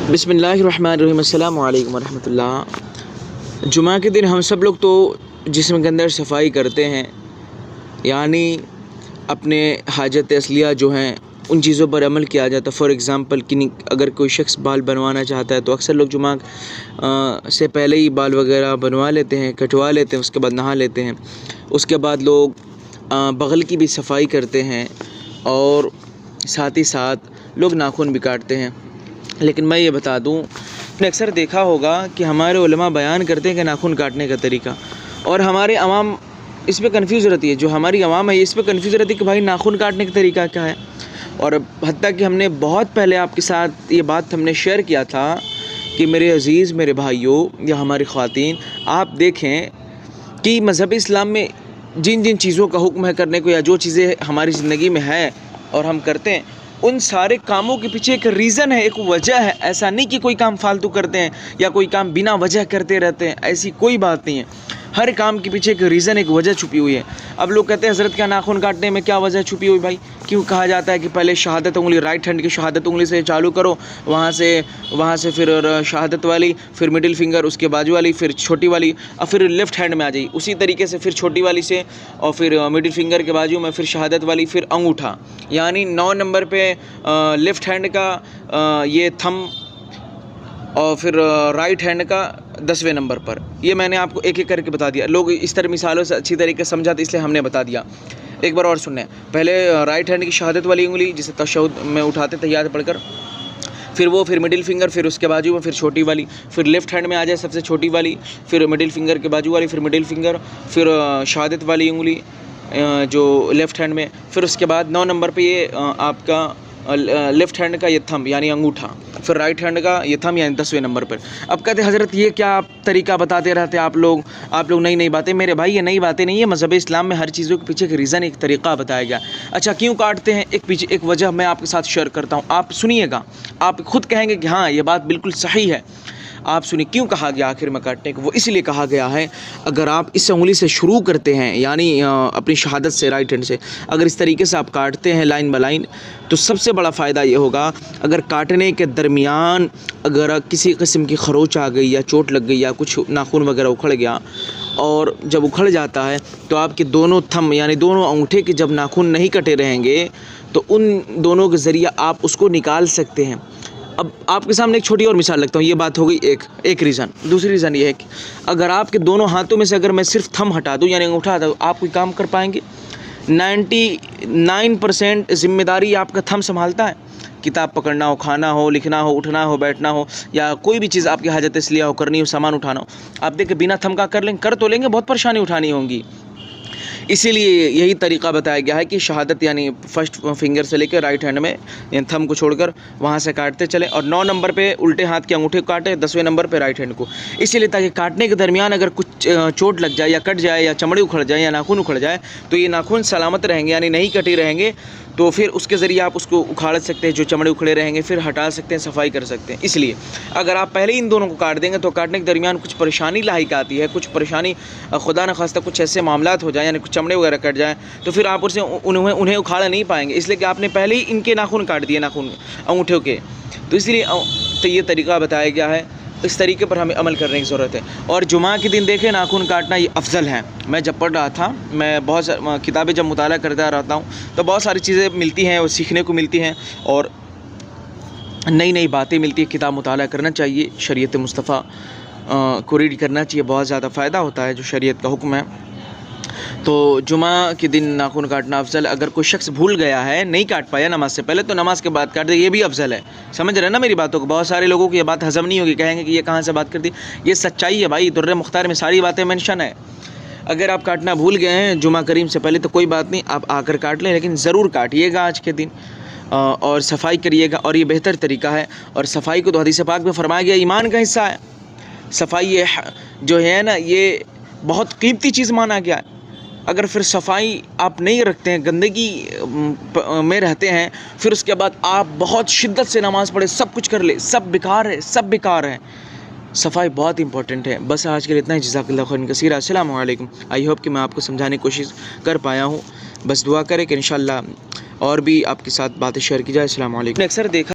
बिस्मिल्लाहिर्रहमानिर्रहीम, अस्सलामु अलैकुम वरहमतुल्लाह। जुमा के दिन हम सब लोग तो जिस्म के अंदर सफाई करते हैं, यानी अपने हाजत असलिया जो हैं उन चीज़ों पर अमल किया जाता है। फ़ॉर एग्ज़ाम्पल कि अगर कोई शख्स बाल बनवाना चाहता है तो अक्सर लोग जुमा से पहले ही बाल वगैरह बनवा लेते हैं, कटवा लेते हैं, उसके बाद नहा लेते हैं। उसके बाद लोग बग़ल की भी सफाई करते हैं और साथ ही साथ लोग नाखून भी काटते हैं। लेकिन मैं ये बता दूँ, आपने अक्सर देखा होगा कि हमारे उलमा बयान करते हैं कि नाखून काटने का तरीका, और हमारे अवाम इस पे कंफ्यूज रहती है। जो हमारी अवाम है इस पे कंफ्यूज रहती है कि भाई नाखून काटने का तरीका क्या है। और हत्ता कि हमने बहुत पहले आपके साथ ये बात हमने शेयर किया था कि मेरे अज़ीज़, मेरे भाइयों या हमारी ख़वातीन, आप देखें कि मज़हब इस्लाम में जिन जिन चीज़ों का हुक्म है करने को, या जो चीज़ें हमारी ज़िंदगी में है और हम करते हैं, उन सारे कामों के पीछे एक रीज़न है, एक वजह है। ऐसा नहीं कि कोई काम फालतू करते हैं या कोई काम बिना वजह करते रहते हैं, ऐसी कोई बात नहीं है। हर काम के पीछे एक रीज़न, एक वजह छुपी हुई है। अब लोग कहते हैं हज़रत क्या नाखून काटने में क्या वजह छुपी हुई भाई? क्यों कहा जाता है कि पहले शहादत उंगली, राइट हैंड की शहादत उंगली से चालू करो, वहाँ से फिर शहादत वाली, फिर मिडिल फिंगर, उसके बाजू वाली, फिर छोटी वाली, और फिर लेफ़्ट हैंड में आ जाइए। उसी तरीके से फिर छोटी वाली से, और फिर मिडिल फिंगर के बाजू में फिर शहादत वाली, फिर अंगूठा, यानी 9 नंबर पे लेफ़्ट हैंड का ये थंब, और फिर राइट हैंड का 10वें नंबर पर। ये मैंने आपको एक एक करके बता दिया। लोग इस तरह मिसालों से अच्छी तरीके से समझाते, इसलिए हमने बता दिया। एक बार और सुनने, पहले राइट हैंड की शहादत वाली उंगली जिसे तशहुद में उठाते तहियात पढ़कर, फिर मिडिल फिंगर, फिर उसके बाजू में फिर छोटी वाली, फिर लेफ़्ट हैंड में आ जाए सबसे छोटी वाली, फिर मिडिल फिंगर के बाजू वाली, फिर मिडिल फिंगर, फिर शहादत वाली उंगली जो लेफ़्ट हैंड में, फिर उसके बाद 9 नंबर पे ये आपका लेफ़्ट हैंड का ये थंब यानी अंगूठा, फिर राइट हैंड का ये थंब यानी 10वें नंबर पर। अब कहते हज़रत ये क्या आप तरीका बताते रहते आप लोग नई नई बातें। मेरे भाई ये नई बातें नहीं है, मज़हब इस्लाम में हर चीज़ों के पीछे एक रीज़न, एक तरीका बताया गया। अच्छा, क्यों काटते हैं, एक वजह मैं आपके साथ शेयर करता हूँ, आप सुनिएगा, आप खुद कहेंगे कि हाँ ये बात बिल्कुल सही है। आप सुनिए क्यों कहा गया आखिर में काटने को। वो इसलिए कहा गया है, अगर आप इस उंगली से शुरू करते हैं, यानी अपनी शहादत से, राइट हैंड से, अगर इस तरीके से आप काटते हैं लाइन बाय लाइन, तो सबसे बड़ा फ़ायदा ये होगा, अगर काटने के दरमियान अगर किसी किस्म की खरोच आ गई या चोट लग गई या कुछ नाखून वगैरह उखड़ गया, और जब उखड़ जाता है तो आपके दोनों थंब यानी दोनों अंगूठे के जब नाखून नहीं कटे रहेंगे तो उन दोनों के ज़रिए आप उसको निकाल सकते हैं। अब आपके सामने एक छोटी और मिसाल लगता हूँ। ये बात हो गई एक रीज़न। दूसरी रीज़न ये है कि अगर आपके दोनों हाथों में से अगर मैं सिर्फ थंब हटा दूँ यानी अंगूठा हटा दूँ, आप कोई काम कर पाएंगे? 99% ज़िम्मेदारी आपका थंब संभालता है। किताब पकड़ना हो, खाना हो, लिखना हो, उठना हो, बैठना हो, या कोई भी चीज़ आपकी हाजत इसलिए हो, करनी हो, सामान उठाना हो, आप देखिए बिना थंब का कर लेंगे, कर तो लेंगे, बहुत परेशानी उठानी होंगी। इसीलिए यही तरीका बताया गया है कि शहादत यानी फर्स्ट फिंगर से लेकर राइट हैंड में यानी थंब को छोड़कर वहाँ से काटते चले, और 9 नंबर पे उल्टे हाथ के अंगूठे को काटे, 10वें नंबर पे राइट हैंड को। इसीलिए ताकि काटने के दरमियान अगर कुछ चोट लग जाए या कट जाए या चमड़ी उखड़ जाए या नाखून उखड़ जाए तो ये नाखून सलामत रहेंगे, यानी नहीं कटे रहेंगे। तो फिर उसके ज़रिए आप उसको उखाड़ सकते हैं, जो चमड़े उखड़े रहेंगे फिर हटा सकते हैं, सफाई कर सकते हैं। इसलिए अगर आप पहले इन दोनों को काट देंगे तो काटने के दरमियान कुछ परेशानी लाहिक आती है, कुछ परेशानी खुदा न खास्ता कुछ ऐसे मामलात हो जाए यानी कुछ चमड़े वगैरह कट जाए तो फिर आप उससे उन्हें उखाड़ नहीं पाएंगे, इसलिए कि आपने पहले ही इनके नाखून काट दिए, नाखून अंगूठों के। तो इसलिए तो ये तरीका बताया गया है, इस तरीके पर हमें अमल करने की ज़रूरत है। और जुमा के दिन देखें नाखून काटना ये अफजल है। मैं जब पढ़ रहा था, मैं बहुत किताबें जब मुताला करता रहता हूँ तो बहुत सारी चीज़ें मिलती हैं और सीखने को मिलती हैं और नई नई बातें मिलती है। किताब मुताला करना चाहिए, शरीयत मुस्तफ़ा को रीड करना चाहिए, बहुत ज़्यादा फ़ायदा होता है जो शरीयत का हुक्म है। तो जुमा के दिन नाखून काटना अफजल। अगर कोई शख्स भूल गया है, नहीं काट पाया नमाज से पहले, तो नमाज के बाद काट दे, ये भी अफजल है। समझ रहे हैं ना मेरी बातों को? बहुत सारे लोगों को ये बात हज़म नहीं होगी, कहेंगे कि ये कहाँ से बात कर दी। ये सच्चाई है भाई, दुर्र मुख्तार में सारी बातें मेंशन है। अगर आप काटना भूल गए हैं जुमा करीम से पहले तो कोई बात नहीं, आप आकर काट लें, लेकिन ज़रूर काटिएगा आज के दिन और सफाई करिएगा, और ये बेहतर तरीका है। और सफाई को तो हदीस पाक में फरमाया गया ईमान का हिस्सा है। सफाई ये जो है ना, ये बहुत कीमती चीज़ माना गया है। अगर फिर सफाई आप नहीं रखते हैं, गंदगी में रहते हैं, फिर उसके बाद आप बहुत शिद्दत से नमाज़ पढ़े, सब कुछ कर ले, सब बेकार है, सब बेकार है। सफाई बहुत इंपॉर्टेंट है। बस आज के लिए इतना ही। जज़ाकल्लाहु खैरन कसीरा। अस्सलामु अलैकुम। आई होप कि मैं आपको समझाने की कोशिश कर पाया हूँ। बस दुआ करें कि इंशाअल्लाह और भी आपके साथ बातें शेयर की जाए। अस्सलामु अलैकुम। अक्सर देखा